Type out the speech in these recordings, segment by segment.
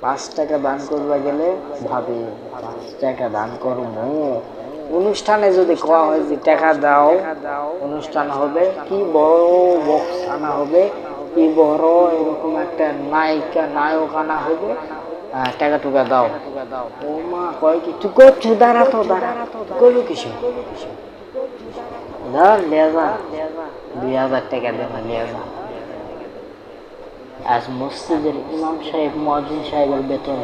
5 টাকা দান করবা গেলে ভাবি 5 টাকা দান করবো, অনুষ্ঠানে যদি কোয়া হয় যে টাকা দাও, অনুষ্ঠান হবে, কি বড় বক্স আনা হবে, কি বড় এরকম একটা নায়িকা নায়ক আনা হবে, টাকা টুকা দাও। ও মা কয় কি তুই করছু, দাঁড়া তো দাঁড়া, করবো কিছু ধর লেজা 2000 টাকা দেন লেজা। আজ মসজিদের ইমাম সাহেব মুয়াজ্জিন সাহেবের বেতন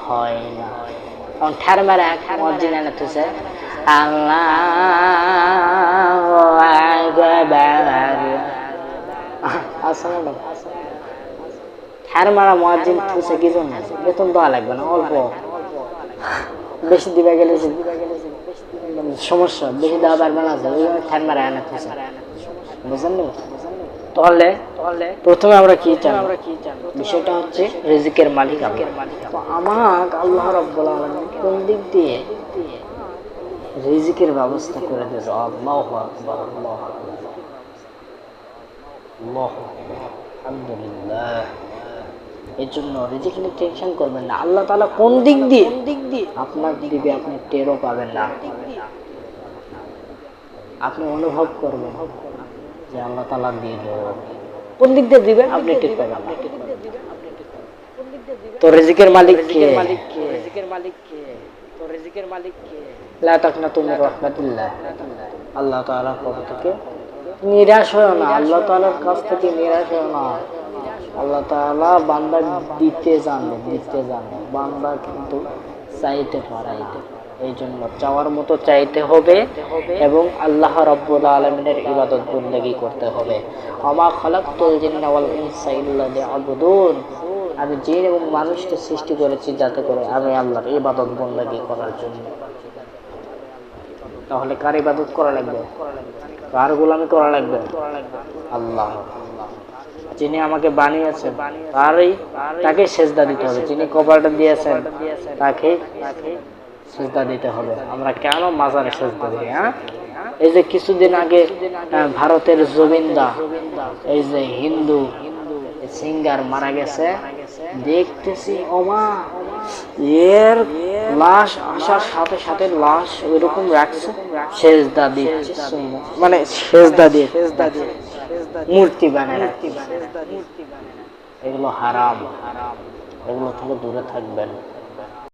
হয় না, কারণ ঠার মারে মুয়াজ্জিন এনে তুছে আল্লাহু আকবার, আসলে ঠার মারা মুয়াজ্জিন তুছে কি জন্য? বেতন দেওয়া লাগবে না, অল্প বেশি দিবা গেলে সমস্যা, বেশি দেওয়া পারবে না, ঠার মারা এনে তুছে, বুঝলেন? তাহলে প্রথমে আমরা কি জানব? বিষয়টা হচ্ছে রিজিকের মালিক আল্লাহ। তো আমার আল্লাহ রাব্বুল আলামিন কোন দিক দিয়ে রিজিকের ব্যবস্থা করে দেবে? আল্লাহু আকবার, আল্লাহু আকবার, আল্লাহু আকবার, আলহামদুলিল্লাহ। এই জন্য রিজিক নিয়ে টেনশন করবেন না। আল্লাহ তাআলা কোন দিক দিয়ে আপনার দিবে আপনি টেরও পাবেন না, আপনি অনুভব করবেন যে আল্লাহ তাআলা দিল। কোন দিক দিয়ে দিবেন আপনি টের পাবেন না। তো রিজিকের মালিক কে? লা তাকনাতু মির রাহমাতিল্লাহ। আল্লাহ তাআলার পক্ষ থেকে নিরাশ হয় না, আল্লাহ তাআলার কাছ থেকে নিরাশ হয় না। আল্লাহ তাআলা বান্দা দিতে জানে, বান্দা কিন্তু চাইতে পারে না। এই জন্য চাওয়ার মতো চাইতে হবে এবং আল্লাহ রাব্বুল আলামিনের ইবাদত বন্দেগী করতে হবে। ওমা খালাকতুল জিন্না ওয়াল ইনসা ইল্লা লিয়াবুদুন। আমি জিন এবং মানুষকে সৃষ্টি করেছি যাতে করে আমি আল্লাহর ইবাদত বন্দেগী করার জন্য। তাহলে কার ইবাদত করা লাগবে? কার গোলামি করা লাগবে? আল্লাহ। যিনি আমাকে বানিয়েছেন তাকে সেজদা দিতে হবে, যিনি কপালটা দিয়েছেন তাকে সেজদা দিতে হবে। আমরা কেন মাজারে সেজদা দিই? এই যে কিছুদিন আগে ভারতের জবিন্দা, এই যে হিন্দু সিঙ্গার মারা গেছে, দেখতেছি ওমা এর লাশ আসার সাথে সাথে লাশ ওইরকম রাখছে, সেজদা দিচ্ছে, মানে সেজদা দিয়ে মূর্তি বানায়। এগুলো হারাম, এগুলো থেকে দূরে থাকবেন।